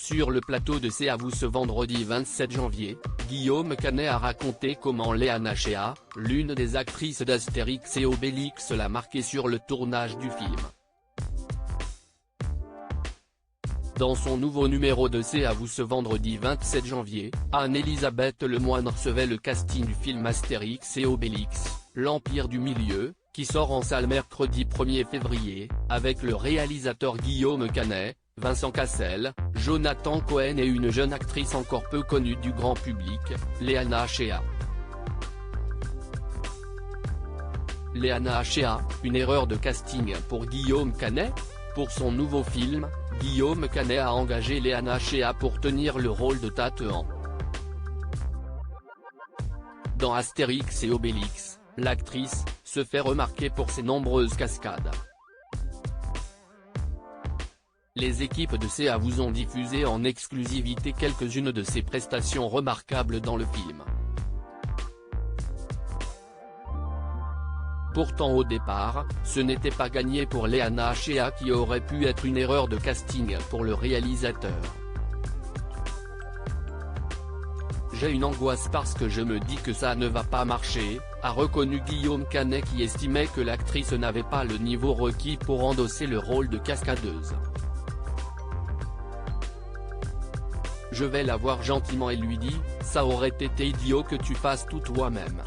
Sur le plateau de C'est à vous ce vendredi 27 janvier, Guillaume Canet a raconté comment Léana Chea, l'une des actrices d'Astérix et Obélix l'a marqué sur le tournage du film. Dans son nouveau numéro de C'est à vous ce vendredi 27 janvier, Anne-Elisabeth Lemoine recevait le casting du film Astérix et Obélix, l'Empire du Milieu, qui sort en salle mercredi 1er février, avec le réalisateur Guillaume Canet, Vincent Cassel, Jonathan Cohen et une jeune actrice encore peu connue du grand public, Léana Chea. Léana Chea, une erreur de casting pour Guillaume Canet? Pour son nouveau film, Guillaume Canet a engagé Léana Chea pour tenir le rôle de Tate-Han. Dans Astérix et Obélix, l'actrice se fait remarquer pour ses nombreuses cascades. Les équipes de C'est à vous ont diffusé en exclusivité quelques-unes de ses prestations remarquables dans le film. Pourtant au départ, ce n'était pas gagné pour Léana Chea qui aurait pu être une erreur de casting pour le réalisateur. J'ai une angoisse parce que je me dis que ça ne va pas marcher, a reconnu Guillaume Canet qui estimait que l'actrice n'avait pas le niveau requis pour endosser le rôle de cascadeuse. Je vais la voir gentiment et lui dis, ça aurait été idiot que tu fasses tout toi-même.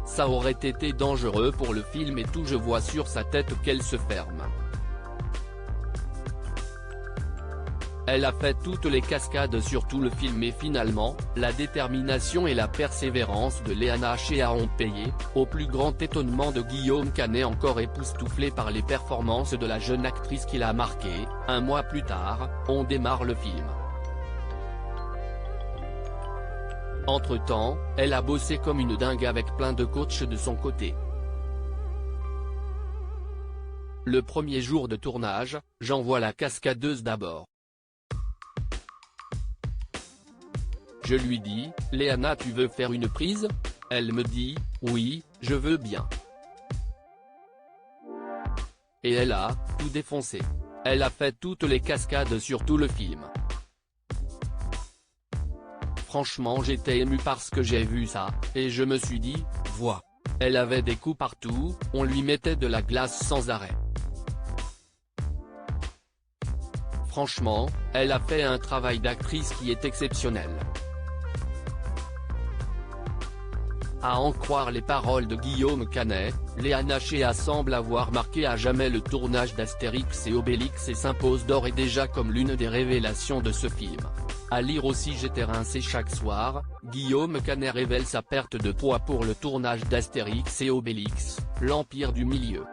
Ça aurait été dangereux pour le film et tout, je vois sur sa tête qu'elle se ferme. Elle a fait toutes les cascades sur tout le film et finalement, la détermination et la persévérance de Léana Chea ont payé, au plus grand étonnement de Guillaume Canet encore époustouflé par les performances de la jeune actrice qui l'a marqué. Un mois plus tard, on démarre le film. Entre-temps, elle a bossé comme une dingue avec plein de coachs de son côté. Le premier jour de tournage, j'envoie la cascadeuse d'abord. Je lui dis, Léana, tu veux faire une prise? Elle me dit, oui, je veux bien. Et elle a tout défoncé. Elle a fait toutes les cascades sur tout le film. Franchement j'étais ému parce que j'ai vu ça, et je me suis dit, vois. Elle avait des coups partout, on lui mettait de la glace sans arrêt. Franchement, elle a fait un travail d'actrice qui est exceptionnel. À en croire les paroles de Guillaume Canet, Léana Chea semble avoir marqué à jamais le tournage d'Astérix et Obélix et s'impose d'ores et déjà comme l'une des révélations de ce film. À lire aussi J'étais rincé chaque soir, Guillaume Canet révèle sa perte de poids pour le tournage d'Astérix et Obélix, l'Empire du Milieu.